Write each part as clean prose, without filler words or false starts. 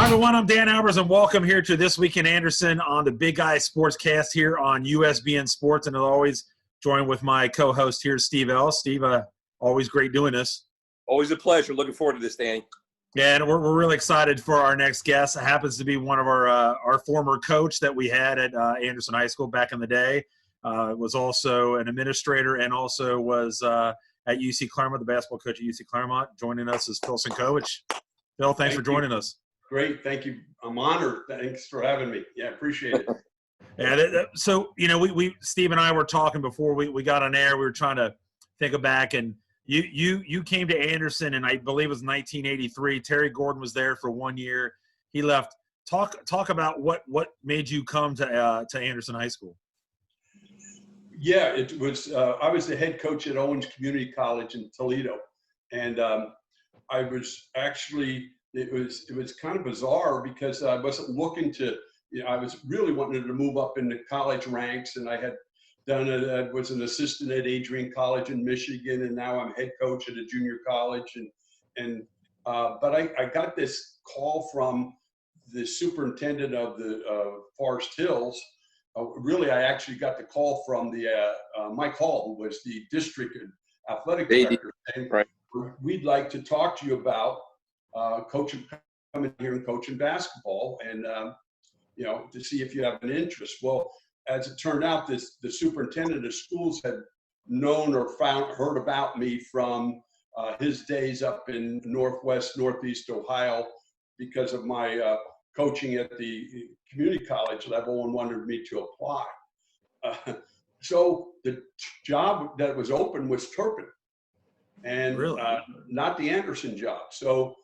everyone, I'm Dan Albers, and welcome here to This Week in Anderson on the Big Guy Sportscast here on USBN Sports. And as always, joined with my co-host here, Steve L. Steve, always great doing this. Always a pleasure. Looking forward to this, Danny. Yeah, and we're really excited for our next guest. It happens to be one of our former coach that we had at Anderson High School back in the day. Was also an administrator and also was at UC Clermont, the basketball coach at UC Clermont. Joining us is Phil Sinkovich. Phil, thanks for joining us. Great. Thank you. I'm honored. Thanks for having me. Yeah, appreciate it. Yeah. So, you know, we Steve and I were talking before we got on air. We were trying to think back, and you came to Anderson, and I believe it was 1983. Terry Gordon was there for 1 year. He left. Talk about what made you come to Anderson High School. Yeah, it was. I was the head coach at Owens Community College in Toledo, and I was actually. It was kind of bizarre because I wasn't looking to. I was really wanting to move up in the college ranks, and I had done it. I was an assistant at Adrian College in Michigan, and now I'm head coach at a junior college. But I got this call from the superintendent of the Forest Hills. Really, I actually got the call from the Mike Hall, who was the district athletic director. And right. We'd like to talk to you about coaching, coming here and coaching basketball, and to see if you have an interest. Well, as it turned out, the superintendent of schools had known or heard about me from his days up in northeast Ohio because of my coaching at the community college level, and wanted me to apply. So the job that was open was Turpin, and Really? not the Anderson job. So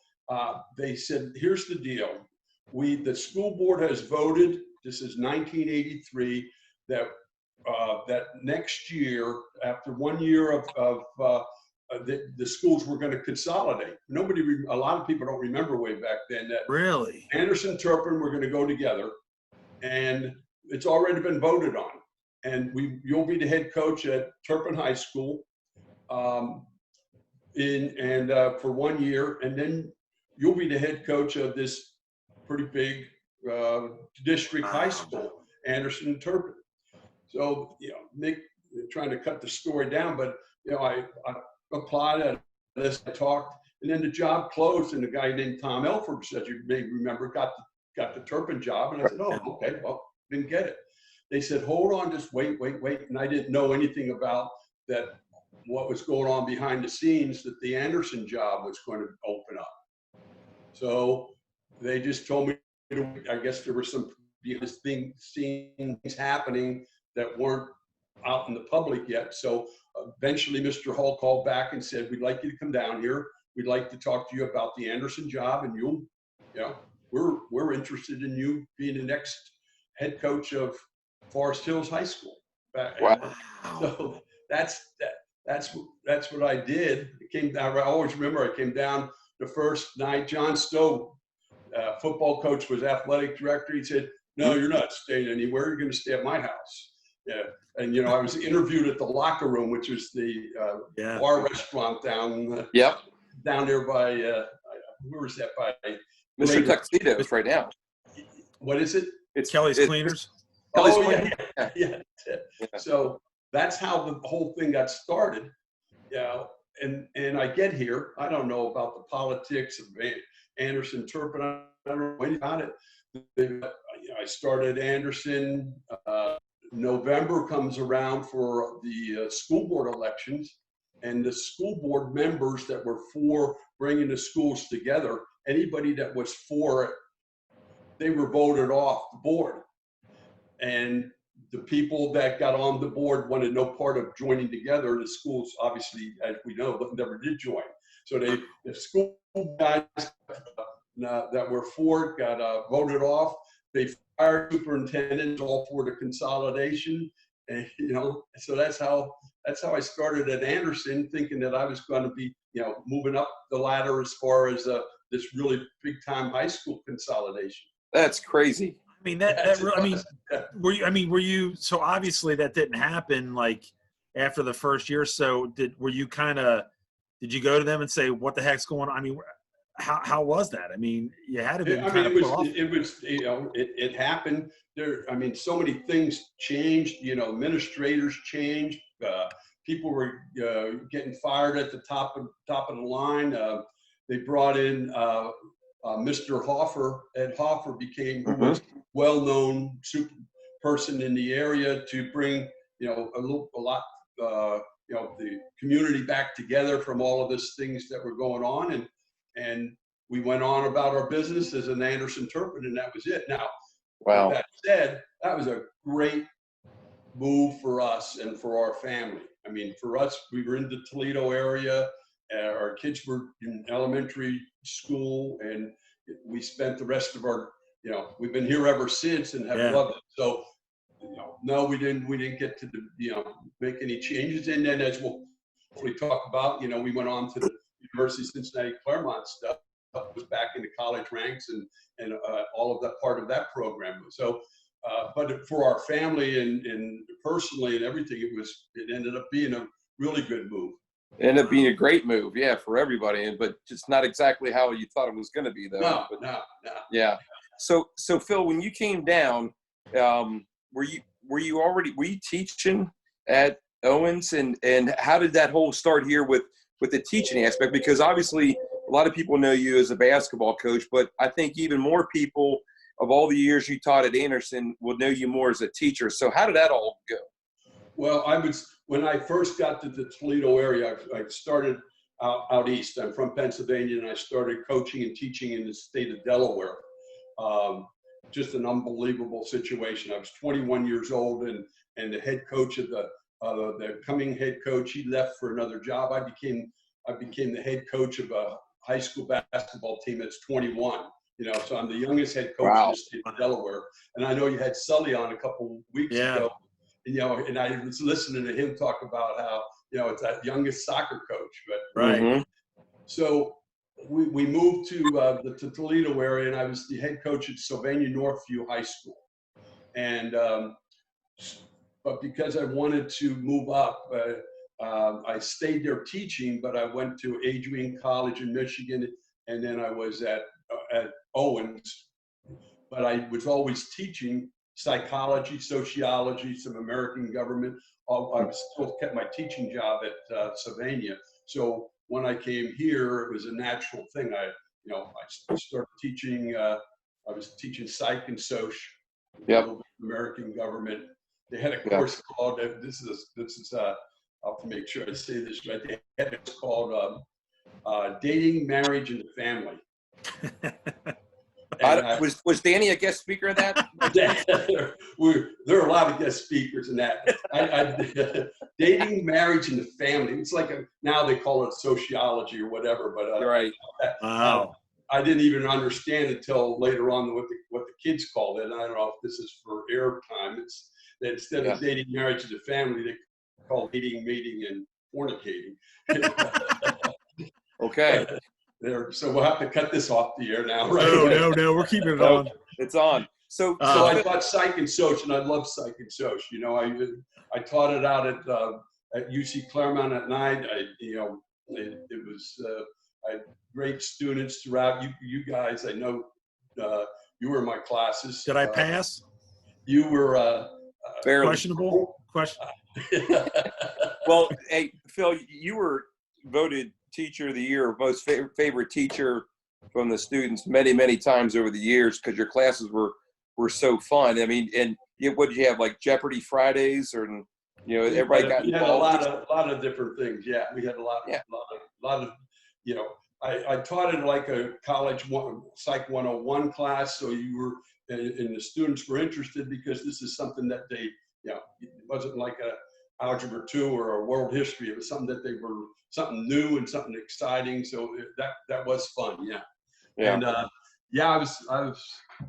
they said, here's the deal. The school board has voted, this is 1983, that next year, after 1 year of the schools were going to consolidate. A lot of people don't remember way back then that Really? Anderson and Turpin were going to go together, and it's already been voted on. And you'll be the head coach at Turpin High School for 1 year, and then you'll be the head coach of this pretty big district high school, Anderson and Turpin. So, Nick, trying to cut the story down, but, I applied, I talked, and then the job closed, and a guy named Tom Elford, as you may remember, got the Turpin job, and I said, oh, okay, well, didn't get it. They said, hold on, just wait, and I didn't know anything about that, what was going on behind the scenes, that the Anderson job was going to open up. So they just told me, I guess there were some things happening that weren't out in the public yet. So eventually Mr. Hall called back and said, we'd like you to come down here. We'd like to talk to you about the Anderson job, and we're interested in you being the next head coach of Forest Hills High School. Wow. So that's what I did. I always remember I came down the first night. John Stowe, football coach, was athletic director. He said, no, you're not staying anywhere. You're going to stay at my house. Yeah. And, I was interviewed at the Locker Room, which was the bar restaurant down there by, where was that? By Mr. Tuxedo's right now. What is it? It's Kelly's Cleaners. Kelly's Cleaners. Yeah. So that's how the whole thing got started. And I get here. I don't know about the politics of Anderson Turpin. I don't know anything about it. I started Anderson. November comes around for the school board elections, and the school board members that were for bringing the schools together, anybody that was for it, they were voted off the board. And the people that got on the board wanted no part of joining together. The schools, obviously, as we know, never did join. So the school guys that were for it got voted off. They fired superintendents all for the consolidation, and so that's how I started at Anderson, thinking that I was going to be moving up the ladder as far as this really big time high school consolidation. That's crazy. Were you so obviously that didn't happen like after the first year or so? Did you go to them and say, what the heck's going on? I mean, how was that? I mean, you had to be I kind mean, of put off. it was, it happened there. I mean, so many things changed, administrators changed, people were getting fired at the top of the line. They brought in Mr. Hoffer. Ed Hoffer became, who was well-known super person in the area to bring, a lot, the community back together from all of these things that were going on. And we went on about our business as an Anderson Turpin, and that was it. Now, Wow. with that said, that was a great move for us and for our family. I mean, for us, we were in the Toledo area. Our kids were in elementary school, and we spent the rest of our, we've been here ever since and have loved it. So, no, we didn't get to, make any changes. And then, as we'll hopefully talk about, we went on to the University of Cincinnati Claremont stuff. Was back in the college ranks and all of that part of that program. So, but for our family and personally and everything, it ended up being a really good move. It ended up being a great move, yeah, for everybody, but just not exactly how you thought it was going to be, though. No. Yeah. So Phil, when you came down, were you teaching at Owens, and how did that whole start here with the teaching aspect? Because obviously a lot of people know you as a basketball coach, but I think even more people of all the years you taught at Anderson will know you more as a teacher. So how did that all go? Well, when I first got to the Toledo area, I started out east. I'm from Pennsylvania, and I started coaching and teaching in the state of Delaware. Just an unbelievable situation. I was 21 years old, and the head coach of the coming head coach, he left for another job. I became the head coach of a high school basketball team that's 21. So I'm the youngest head coach in the state of Delaware. And I know you had Sully on a couple weeks ago. And I was listening to him talk about how, it's that youngest soccer coach. But so we moved to the Toledo area, and I was the head coach at Sylvania Northview High School. And but because I wanted to move up, I stayed there teaching, but I went to Adrian College in Michigan, and then I was at Owens. But I was always teaching psychology, sociology, some American government. I still kept my teaching job at Sylvania. So when I came here, it was a natural thing. I started teaching. I was teaching psych and soc, American government. They had a course called. This is. I'll have to make sure I say this right. They had it called Dating, Marriage, and Family. Was Danny a guest speaker of that? There are a lot of guest speakers in that. Dating, Marriage, and the Family. It's like now they call it sociology or whatever. But right. Wow. I didn't even understand until later on what the kids called it. And I don't know if this is for air time. It's that instead of dating, marriage, and the family, they call dating, mating, and fornicating. Okay. So we'll have to cut this off the air now, right? No, we're keeping it on. It's on. So I taught psych and soc, and I love psych and soc. I taught it out at UC Clermont at night. It was I had great students throughout. You guys, I know you were in my classes. Did I pass? You were questionable. Question. Well, hey, Phil, you were voted Teacher of the Year, most favorite teacher from the students many, many times over the years because your classes were so fun. I mean, and what did you have, like Jeopardy Fridays, or everybody got involved? We had a lot of different things. Yeah, we had a lot of I taught in like a college Psych 101 class, so you were and the students were interested because this is something that they it wasn't like a Algebra 2 or a world history. It was something that they were something new and something exciting. So that was fun. Yeah. And I was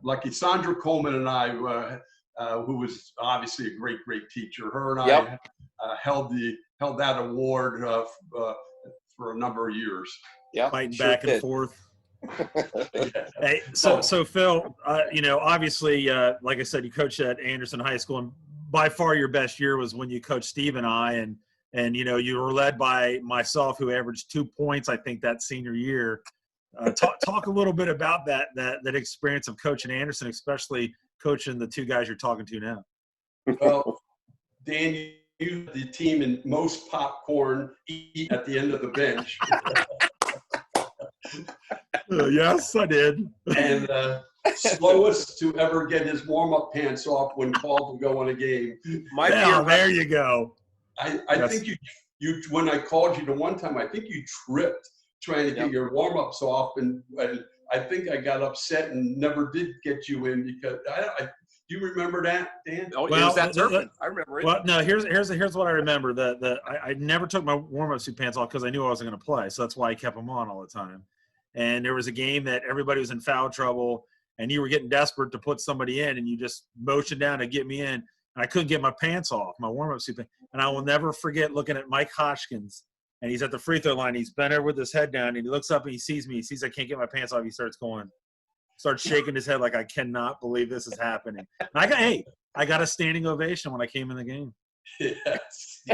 lucky. Sandra Coleman and I, who was obviously a great teacher. Her and I held that award for a number of years. Yeah, fighting back and forth. Hey, so Phil, obviously, like I said, you coached at Anderson High School, and by far your best year was when you coached Steve and I, and you were led by myself, who averaged 2 points, I think, that senior year. Talk a little bit about that experience of coaching Anderson, especially coaching the two guys you're talking to now. Well, Dan, you the team in most popcorn eat at the end of the bench. Yes, I did. And slowest to ever get his warm-up pants off when called to go in a game. There you go. I think you when I called you the one time, I think you tripped trying to get your warm-ups off, and I think I got upset and never did get you in because do you remember that, Dan? Oh, well, it was that Turpin. I remember it. Well, no, here's what I remember. I never took my warm-up suit pants off because I knew I wasn't going to play, so that's why I kept them on all the time. And there was a game that everybody was in foul trouble, and you were getting desperate to put somebody in, and you just motioned down to get me in. And I couldn't get my pants off, my warm-up suit pants. And I will never forget looking at Mike Hoskins, and he's at the free throw line. He's bent over with his head down, and he looks up and he sees me. He sees I can't get my pants off. He starts shaking his head like, I cannot believe this is happening. And I got a standing ovation when I came in the game. Yes.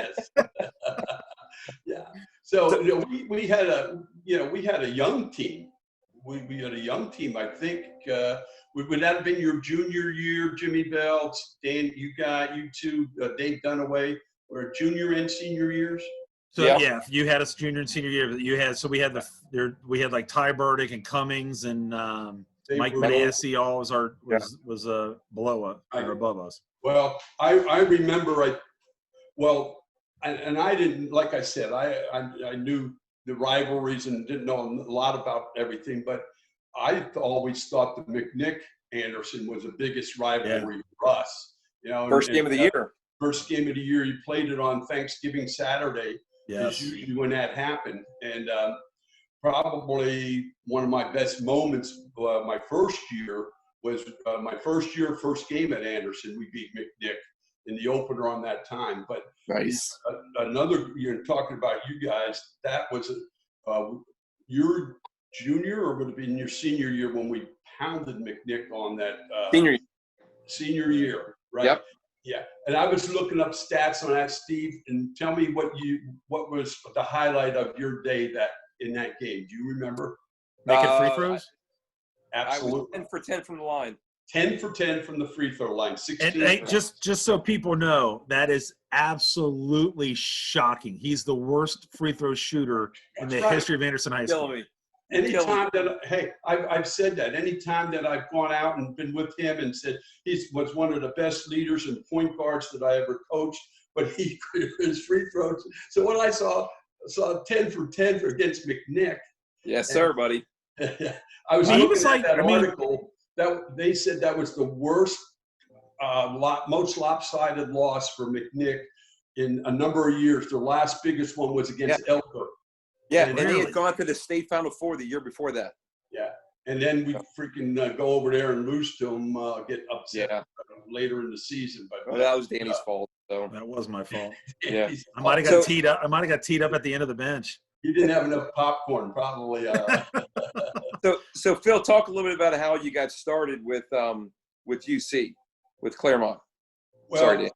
Yeah. So we had a young team. We had a young team. I think would that have been your junior year, Jimmy Bell, Dan? You two, Dave Dunaway, were junior and senior years. So you had us junior and senior year. But we had like Ty Burdick and Cummings and Mike Manassi. All was below us or above us. Well, I remember and I didn't, like I said, I knew the rivalries and didn't know a lot about everything, but I always thought the McNick Anderson was the biggest rivalry for us. First game of the year. First game of the year. You played it on Thanksgiving Saturday. Yes. Is usually when that happened. And probably one of my best moments, my first year was first game at Anderson. We beat McNick in the opener on that time. But nice. Another, you're talking about you guys, that was your junior or would have been your senior year when we pounded McNick on that senior year, right? Yep. Yeah. And I was looking up stats on that, Steve, and tell me what was the highlight of your day in that game. Do you remember? Making free throws? Absolutely. I was 10 for 10 from the line. 10 for 10 from the free throw line. 16. And just so people know, that is absolutely shocking. He's the worst free throw shooter in the history of Anderson High School. Anytime I've said that. Anytime that I've gone out and been with him and said he was one of the best leaders and point guards that I ever coached, but he could his free throws. So when I saw 10 for 10 against McNick. Yes, sir, buddy. I was looking at that article. That they said that was the worst, most lopsided loss for McNick in a number of years. Their last biggest one was against Elker. Yeah, and he had gone to the state Final Four the year before that. Yeah, and then we freaking go over there and lose to him, get upset later in the season. But that was Danny's fault. So that was my fault. Yeah, I might have got teed up. I might have got teed up at the end of the bench. You didn't have enough popcorn, probably. So Phil, talk a little bit about how you got started with UC, with Claremont. Well, sorry, Dan.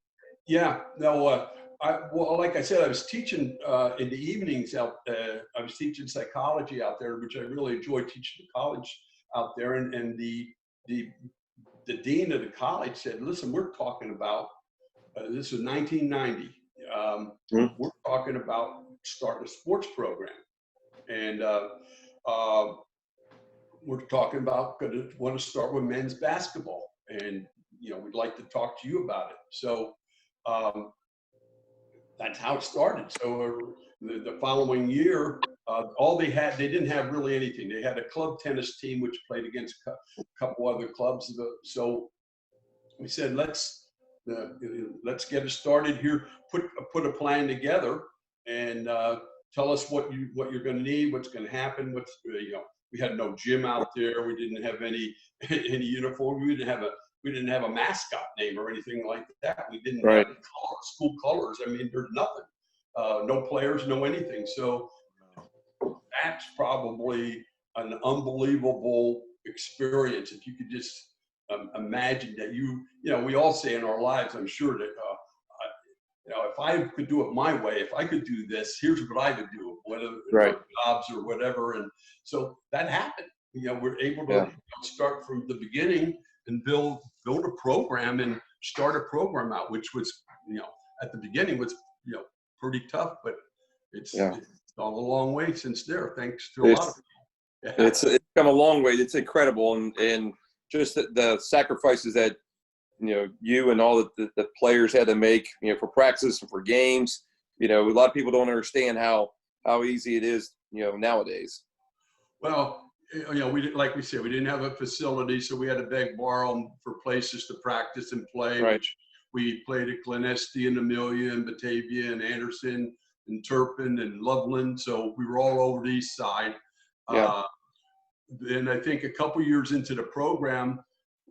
Yeah, no. Like I said, I was teaching in the evenings out. I was teaching psychology out there, which I really enjoyed teaching the college out there. And the dean of the college said, "Listen, we're talking about this was 1990. We're talking about starting a sports program, and we're talking about want to start with men's basketball, and we'd like to talk to you about it." So. That's how it started. So the following year, all they didn't have really anything. They had a club tennis team, which played against a couple other clubs. So we said, let's get it started here. Put a plan together and tell us what you're going to need, what's going to happen. We had no gym out there. We didn't have any uniform. We didn't have a mascot name or anything like that. We didn't have school colors. I mean, there's nothing. No players, no anything. So that's probably an unbelievable experience. If you could just imagine that we all say in our lives, I'm sure that if I could do it my way, if I could do this, here's what I would do, whether Right. jobs or whatever. And so that happened. We're able to start from the beginning and build a program and start a program out, which was, at the beginning was, pretty tough, but it's gone a long way since there, thanks to a lot of people. Yeah. It's come a long way. It's incredible. And just the sacrifices that, you and all the players had to make, for practice and for games. A lot of people don't understand how easy it is, nowadays. Well, like we said, we didn't have a facility, so we had to beg, borrow for places to practice and play. Right. Which we played at Glenesty and Amelia and Batavia and Anderson and Turpin and Loveland. So we were all over the east side. Yeah. Then I think a couple years into the program,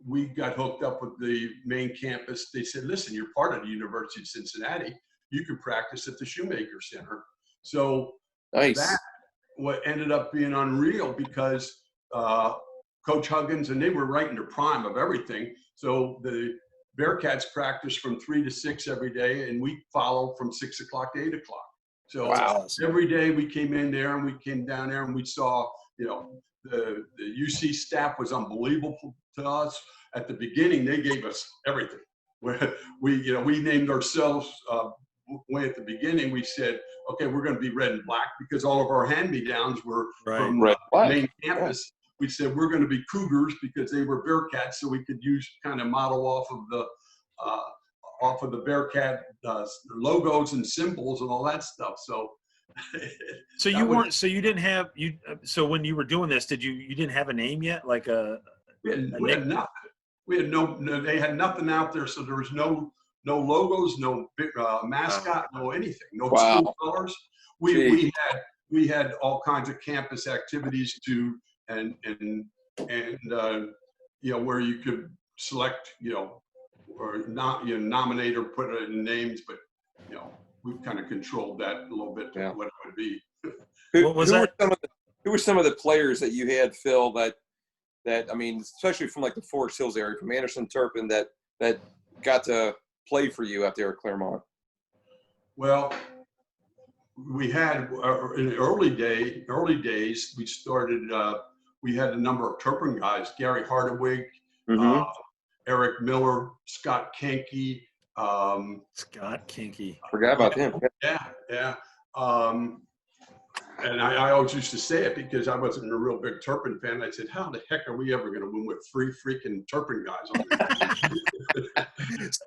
we got hooked up with the main campus. They said, listen, you're part of the University of Cincinnati. You can practice at the Shoemaker Center. So Nice. that what ended up being unreal because Coach Huggins, and they were right in the prime of everything. So the Bearcats practiced from 3 to 6 every day, and we followed from 6 o'clock to 8 o'clock. So every day we came in there and we came down there and we saw, the UC staff was unbelievable to us. At the beginning, they gave us everything. We named ourselves, way at the beginning, we said, okay, we're going to be red and black because all of our hand-me-downs were from main campus. We said we're going to be Cougars because they were Bearcats, so we could use kind of model off of the Bearcat logos and symbols and all that stuff. So you weren't. So you didn't have you. So when you were doing this, you didn't have a name yet? Like we had nothing. We had no. They had nothing out there, so there was no logos, no mascot, no anything, no school colors. We had all kinds of campus activities to and where you could select or not nominate or put it in names, but we kind of controlled that a little bit what it would be. What was that? Who were some of the players that you had, Phil, that I mean, especially from like the Forest Hills area, from Anderson, Turpin, that got to play for you out there at Claremont? Well, we had in the early days, we started. We had a number of Turpin guys: Gary Hardawig, Eric Miller, Scott Kinky. Scott Kinky. Forgot about him. Yeah. And I always used to say it because I wasn't a real big Turpin fan. I said, how the heck are we ever going to win with 3 freaking Turpin guys on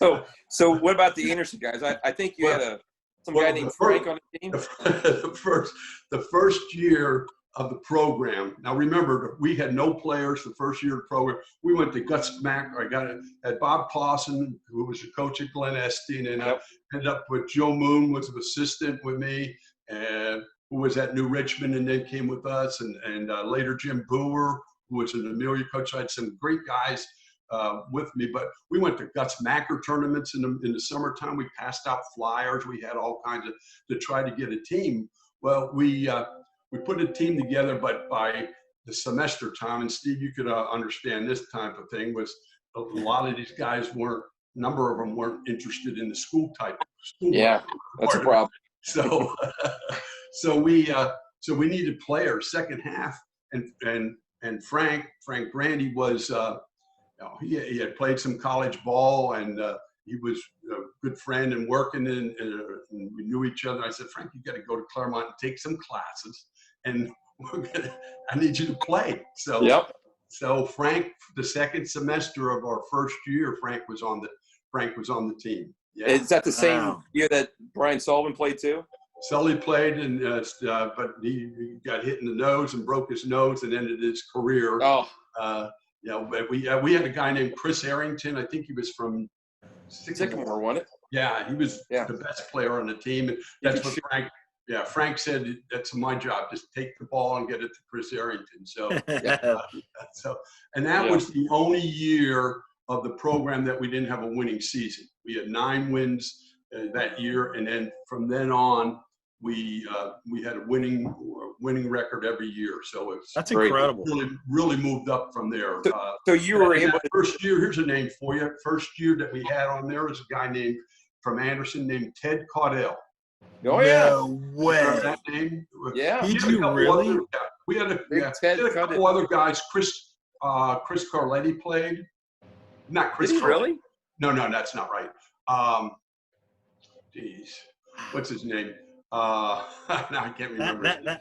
there? So what about the Anderson guys? I think you had some guy named Frank on the team. The first year of the program. Now remember, we had no players the first year of the program. We went to Gus Mack. I had Bob Clausen, who was the coach at Glen Estee, and I ended up with Joe Moon, was an assistant with me, and who was at New Richmond and then came with us, and later Jim Booher, who was an Amelia coach. I had some great guys with me, but we went to Gus Macker tournaments in the summertime. We passed out flyers. We had all kinds of to try to get a team. Well, we put a team together, but by the semester time, and Steve, you could understand this type of thing, was a lot of these guys number of them weren't interested in the school type. Yeah, that's a problem. So we needed players second half, and Frank Brandy was he had played some college ball, and he was a good friend and working and we knew each other. I said, Frank, you got to go to Claremont and take some classes, and I need you to play. So Frank, the second semester of our first year, Frank was on the team. Yeah. Is that the same year that Brian Sullivan played too? Sully played, and but he got hit in the nose and broke his nose and ended his career. But we had a guy named Chris Arrington. I think he was from Sycamore, wasn't it? Yeah, he was the best player on the team, and that's what Frank. Yeah, Frank said, that's my job. Just take the ball and get it to Chris Arrington. So, and that was the only year of the program that we didn't have a winning season. We had 9 wins that year, and then from then on, we had a winning record every year. So that's incredible. Really moved up from there. So you were able to first year. Here's a name for you. First year that we had on there was a guy named from Anderson named Ted Caudell. Oh yeah. No way. Remember that name? Yeah. Did We had a you couple really? we had a, Big yeah, Ted we had a couple Caudell. other guys. Chris Carletti played. Not Chris Did he Carletti. really? No, that's not right. Geez, what's his name? No, I can't remember.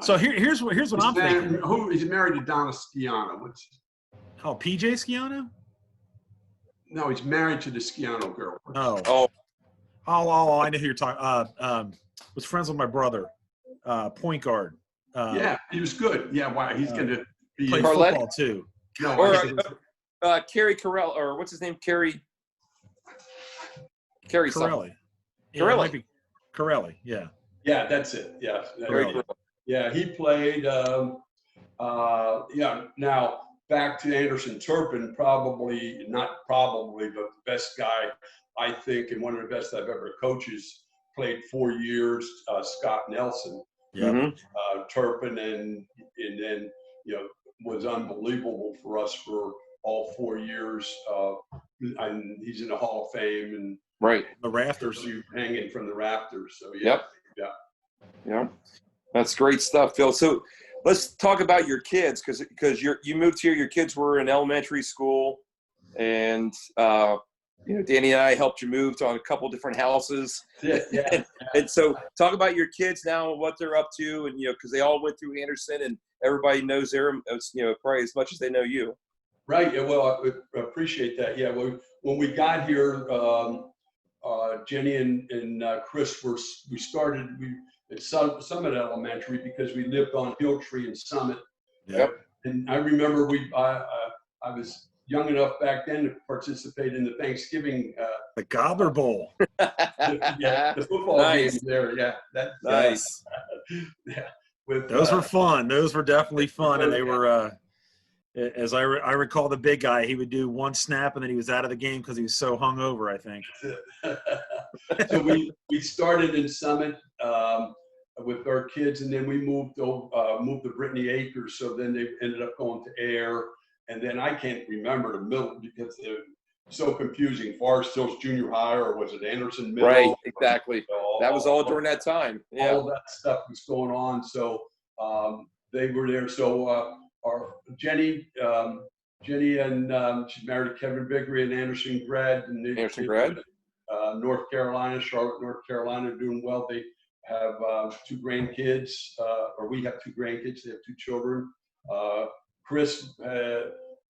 So here's what I'm thinking. He's married to Donna Sciano. PJ Sciano? No, he's married to the Sciano girl. Oh. I know who you're talking. Was friends with my brother, point guard. Yeah, he was good. Yeah, why he's going to be Played Carletti? football too. No, Or Carrie Carell, or what's his name? Carrie Corelli. something. Yeah, it might be Corelli. Yeah. Yeah, that's it. Yeah, Corelli. yeah, he played. Yeah. Now back to Anderson Turpin, not probably, but the best guy I think, and one of the best I've ever coaches. Played 4 years. Scott Nelson. Yeah. Mm-hmm. Turpin, and then was unbelievable for us for all 4 years. And he's in the Hall of Fame and Right. The rafters. Hanging from the rafters. So yeah. Yeah. That's great stuff, Phil. So let's talk about your kids, because you moved here. Your kids were in elementary school, and Danny and I helped you move to a couple different houses. Yeah. And so talk about your kids now and what they're up to, and because they all went through Anderson, and everybody knows them, probably as much as they know you. Right. Yeah. Well, I appreciate that. Yeah. When we got here, Jenny and Chris we started at Summit Elementary because we lived on Hilltree and Summit. Yep. And I remember I was young enough back then to participate in the Thanksgiving. The Gobbler Bowl. The football game there. Yeah. Nice. Yeah. Those were fun. Those were definitely fun, and they were. As I recall, the big guy, he would do one snap and then he was out of the game because he was so hungover, I think. So we started in Summit with our kids, and then we moved to Brittany Acres. So then they ended up going to Air, and then I can't remember the middle because they're so confusing. Forest Hills Junior High, or was it Anderson Middle? Right, exactly. That was all during that time. Yeah. All that stuff was going on. So they were there. So our Jenny and she's married to Kevin Biggery, and Anderson grad. North Carolina, Charlotte, North Carolina, doing well. They have 2 grandkids, or we have 2 grandkids. They have 2 children. Chris,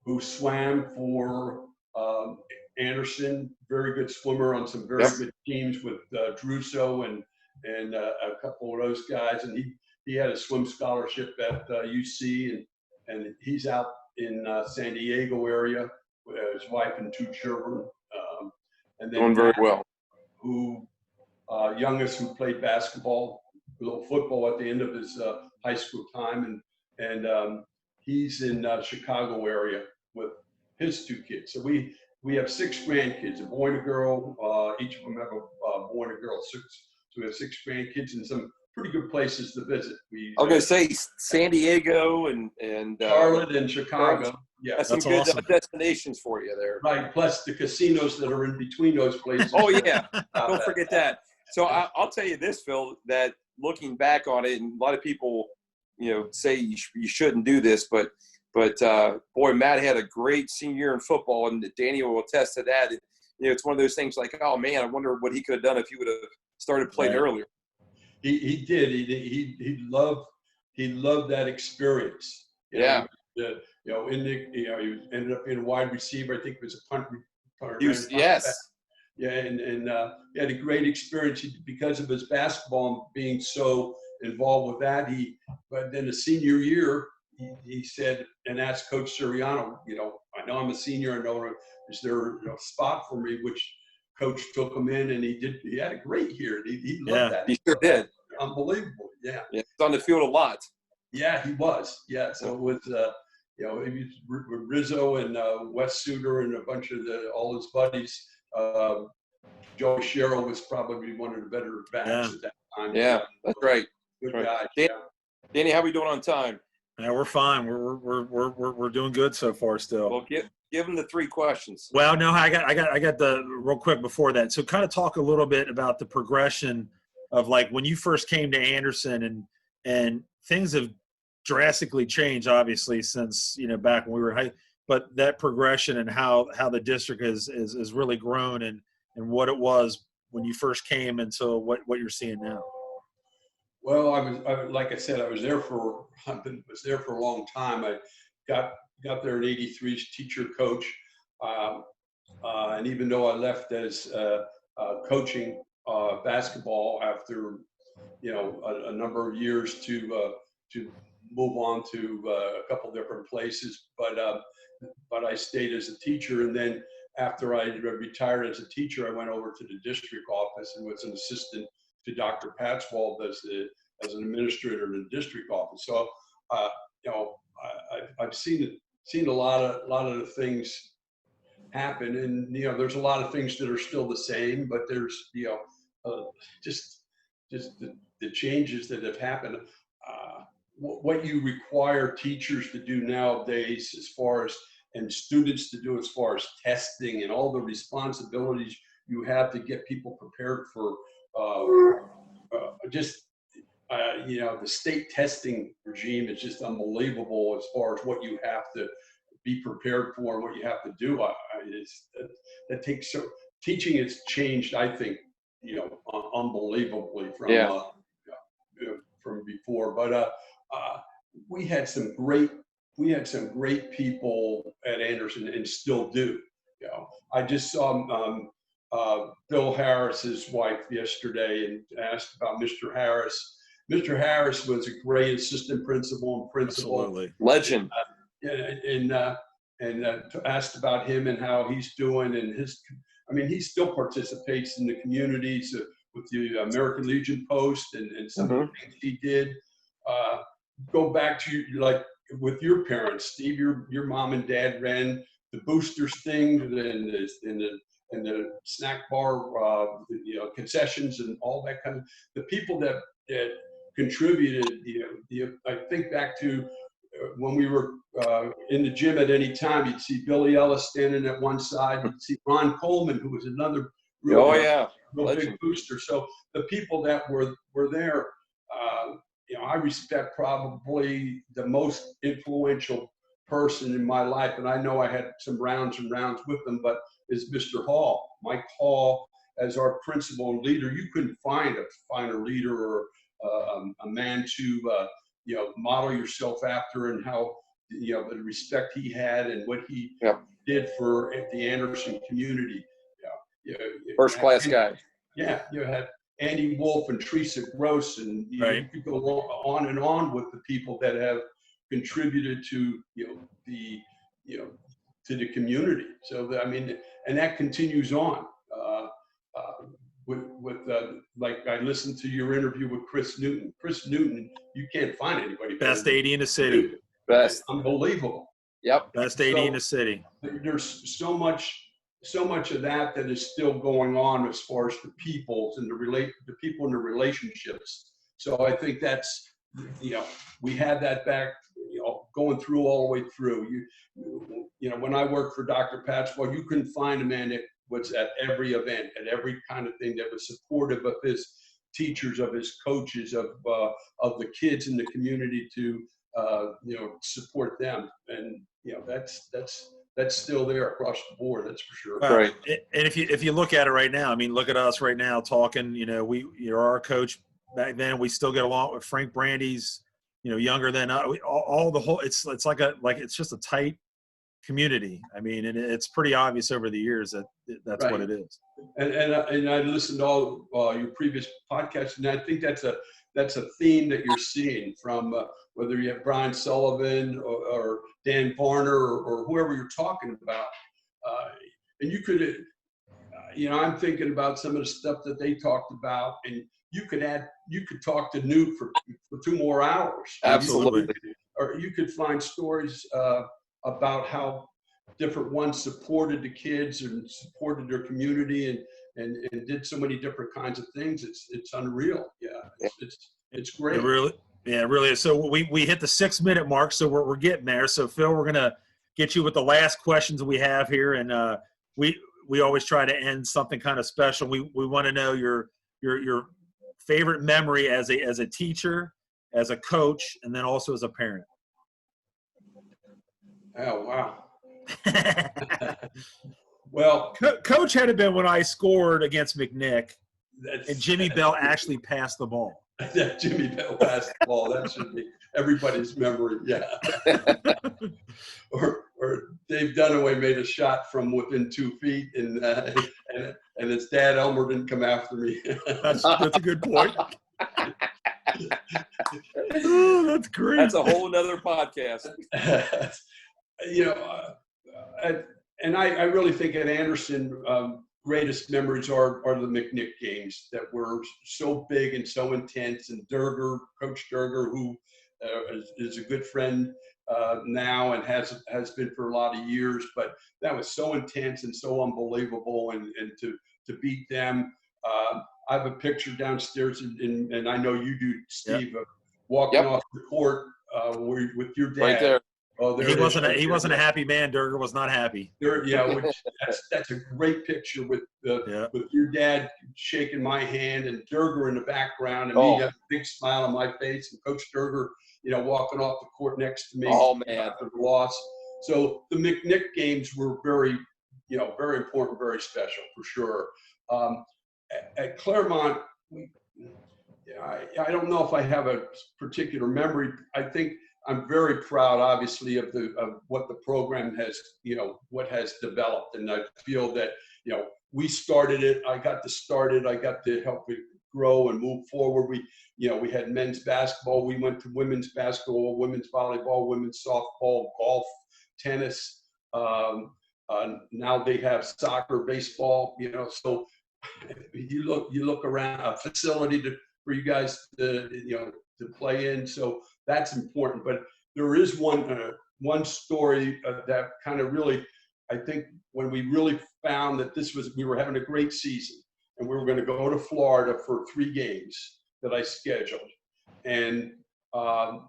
who swam for Anderson, very good swimmer on some very good teams with Druso and a couple of those guys. And he had a swim scholarship at UC, and he's out in San Diego area with his wife and 2 children. And then doing very well. Youngest who played basketball, a little football at the end of his high school time, and he's in Chicago area with his 2 kids. So we have 6 grandkids, a boy and a girl. Each of them have a boy and a girl. So we have 6 grandkids and some pretty good places to visit. I was going to say San Diego and Charlotte and Chicago. Yeah, that's some good awesome. Destinations for you there. Right, plus the casinos that are in between those places. Oh yeah, don't forget that. So I'll tell you this, Phil, that looking back on it, and a lot of people, say you shouldn't do this, but boy, Matt had a great senior year in football, and Daniel will attest to that. It's one of those things like, oh man, I wonder what he could have done if he would have started playing earlier. He did. He loved that experience. He ended up being a wide receiver. I think it was a punt. Yes. Yeah, and he had a great experience because of his basketball being so involved with that. But then the senior year, he said and asked Coach Siriano, I know I'm a senior. I know, is there a spot for me? Which Coach took him in, and he did. He had a great year. He loved that. He sure did. Unbelievable. Yeah. He's on the field a lot. Yeah, he was. Yeah. So it was, he was with Rizzo and Wes Suter and a bunch of all his buddies. Joe Sherrill was probably one of the better backs at that time. Yeah, that's right. Good right. guy. Danny, how we doing on time? Yeah, we're fine. We're doing good so far still. Well, give them the 3 questions. Well, no, I got the real quick before that. So kind of talk a little bit about the progression of like when you first came to Anderson and things have drastically changed obviously since, back when we were high, but that progression and how the district is really grown and what it was when you first came until what you're seeing now. Well, like I said, I was there for a long time. I got there in '83 as teacher coach, and even though I left as coaching basketball after a number of years to move on to a couple different places, but I stayed as a teacher, and then after I retired as a teacher, I went over to the district office and was an assistant to Dr. Patswald as an administrator in the district office. So, I've seen a lot of the things happen, and there's a lot of things that are still the same, but there's just the changes that have happened. What you require teachers to do nowadays, and students to do as far as testing and all the responsibilities you have to get people prepared for the state testing regime is just unbelievable as far as what you have to be prepared for and what you have to do. Teaching has changed, I think, unbelievably from before. But we had some great people at Anderson and still do. I just saw Bill Harris's wife yesterday and asked about Mr. Harris. Mr. Harris was a great assistant principal. Absolutely. Legend. And asked about him and how he's doing, and he still participates in the communities with the American Legion Post and some of the things he did. Go back to like with your parents, Steve. Your mom and dad ran the boosters thing and the snack bar, concessions and all that kind of. The people that contributed. I think back to when we were in the gym at any time. You'd see Billy Ellis standing at one side. You'd see Ron Coleman, who was another real big booster. So the people that were there. I respect probably the most influential person in my life, and I know I had some rounds and rounds with them, but is Mr. Hall. Mike Hall, as our principal and leader. You couldn't find a finer leader or a man to model yourself after, and how the respect he had and what he did for the Anderson community. First class guy. Yeah, you had Andy Wolf and Teresa Gross, and you could go on and on with the people that have contributed to to the community. So and that continues on. Like I listened to your interview with Chris Newton. Chris Newton, you can't find anybody better. Best AD in the city. Best. Unbelievable. Yep. Best AD in the city. There's so much of that is still going on as far as the peoples and the people and the relationships. So I think that's, we had that back, going through all the way through. When I worked for Dr. Patswell, you couldn't find a man that was at every event, at every kind of thing, that was supportive of his teachers, of his coaches, of the kids in the community to support them. And that's still there across the board. That's for sure. Right. And if you look at it right now, look at us right now talking. You're our coach. Back then, we still get along with Frank Brandy's. Younger than all the whole. It's like it's just a tight community. And it's pretty obvious over the years that's right. what it is. And I listened to all your previous podcasts, and I think that's a theme that you're seeing from whether you have Brian Sullivan or Dan Varner or whoever you're talking about. And you could, I'm thinking about some of the stuff that they talked about, and you could talk to Newt for 2 more hours. Absolutely. Or you could find stories about how different ones supported the kids and supported their community and did so many different kinds of things. It's unreal. Yeah, it's great. Yeah, it really is. So we hit the 6-minute mark, so we're getting there. So Phil, we're gonna get you with the last questions we have here, and we always try to end something kind of special. We want to know your favorite memory as a teacher, as a coach, and then also as a parent. Oh, wow. Well, Coach had it been when I scored against McNick, that's, and Jimmy Bell actually passed the ball. that Jimmy Bell basketball, that should be everybody's memory. Yeah. or Dave Dunaway made a shot from within 2 feet, and his dad Elmer didn't come after me. That's a good point. Oh, that's great. That's a whole nother podcast. You know, I really think at Anderson, greatest memories are the McNick games that were so big and so intense. And Coach Durger, who is a good friend now and has been for a lot of years, but that was so intense and so unbelievable. And to beat them, I have a picture downstairs, and I know you do, Steve, of walking off the court with your dad. Right there. Oh, there he wasn't a happy man. Durger was not happy. That's a great picture with your dad shaking my hand and Durger in the background, and me having a big smile on my face, and Coach Durger, walking off the court next to me. Oh man, after the loss. So the McNick games were very important, very special for sure. At Claremont, I don't know if I have a particular memory. I think I'm very proud, obviously, of what the program has, what has developed, and I feel that, we started it. I got to start it. I got to help it grow and move forward. We had men's basketball. We went to women's basketball, women's volleyball, women's softball, golf, tennis. Now they have soccer, baseball. So you look around a facility for you guys to play in. So that's important. But there is one story that kind of really, I think, when we really found that we were having a great season, and we were going to go to Florida for 3 games that I scheduled, and I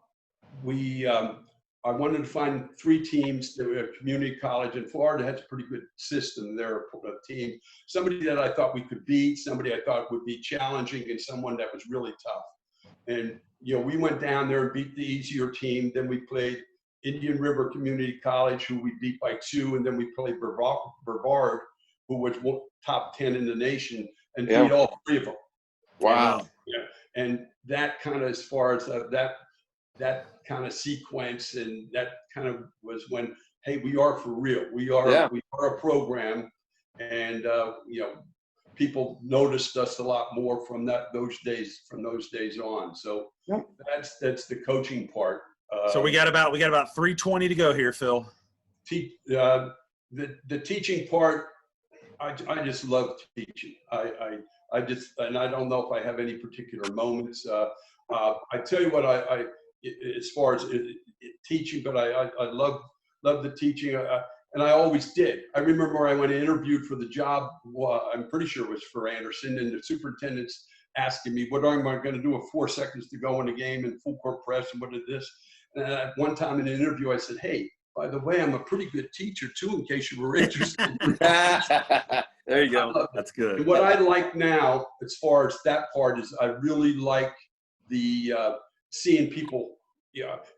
wanted to find 3 teams that were a community college, and Florida has a pretty good system there, a team, somebody that I thought we could beat, somebody I thought would be challenging, and someone that was really tough. And, we went down there and beat the easier team. Then we played Indian River Community College, who we beat by 2, and then we played Brevard, who was top 10 in the nation, and beat all 3 of them. Wow. Yeah. And that kind of, as far as that kind of sequence, and that kind of was when, hey, we are for real. We are a program, and people noticed us a lot more from those days on. So that's the coaching part. So we got about 3:20 to go here, Phil. The teaching part, I just love teaching. I just, and I don't know if I have any particular moments. I tell you what, I as far as teaching, but I love the teaching, and I always did. I remember I went and interviewed for the job. I'm pretty sure it was for Anderson, and the superintendent's asking me, what am I going to do with 4 seconds to go in the game and full court press, and what is this? And at one time in the interview, I said, hey, by the way, I'm a pretty good teacher too, in case you were interested. There you go. That's good. And what I like now, as far as that part, is I really like the seeing people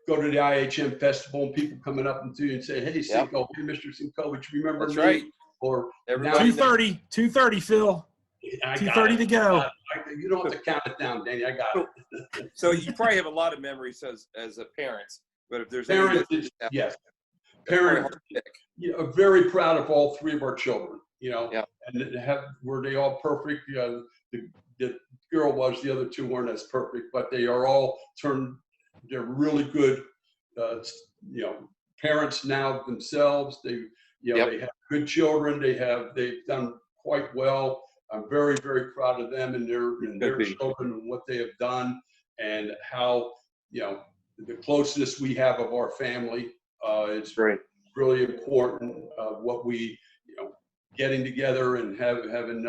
go to the IHM festival, and people coming up to you and say, hey, Sinko, hey, Mr. Sinkovich, remember me? Right. Or 2:30, Phil. 2:30 to go. You don't have to count it down, Danny. I got it. So you probably have a lot of memories as a parent, but if there's parents, yes, parents, very proud of all 3 of our children. And were they all perfect? The girl was. The other 2 weren't as perfect, but they are all they're really good, parents now themselves. They have good children. They've done quite well. I'm very, very proud of them and their children and what they have done, and how, the closeness we have of our family is really important. What we, getting together and having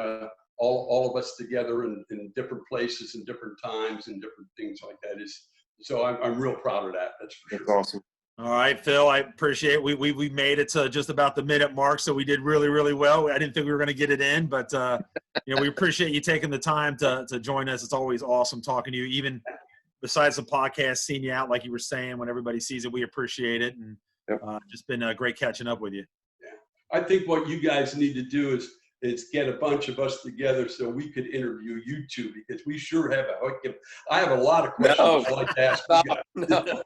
all of us together in different places and different times and different things like that is So I'm real proud of that. That's for That's sure. awesome. All right, Phil, I appreciate it. We made it to just about the minute mark, so we did really, really well. I didn't think we were going to get it in, but we appreciate you taking the time to join us. It's always awesome talking to you, even besides the podcast, seeing you out like you were saying when everybody sees it. We appreciate it, and just been great catching up with you. Yeah, I think what you guys need to do is get a bunch of us together so we could interview you two, because we sure have I have a lot of questions I'd like to ask you guys.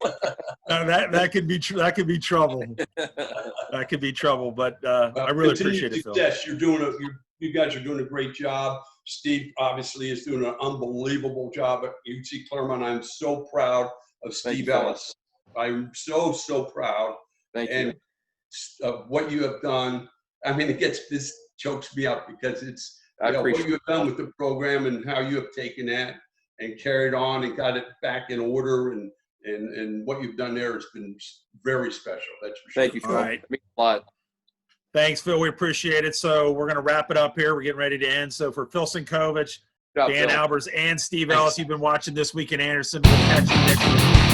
That could be that could be trouble. That could be trouble, but I really appreciate it, Phil. Success. You guys are doing a great job. Steve obviously is doing an unbelievable job at UC Clermont. I'm so proud of Steve Ellis. I'm so proud. Thank you. And of what you have done. I mean, this chokes me up because it's what you have done with the program and how you have taken that and carried on and got it back in order, and what you've done there has been very special. That's for sure. Thank you, Phil. All right. It means a lot. Thanks, Phil. We appreciate it. So we're going to wrap it up here. We're getting ready to end. So for Phil Sinkovich, Dan Albers, and Steve Ellis, you've been watching This Week in Anderson. We'll catch you next week.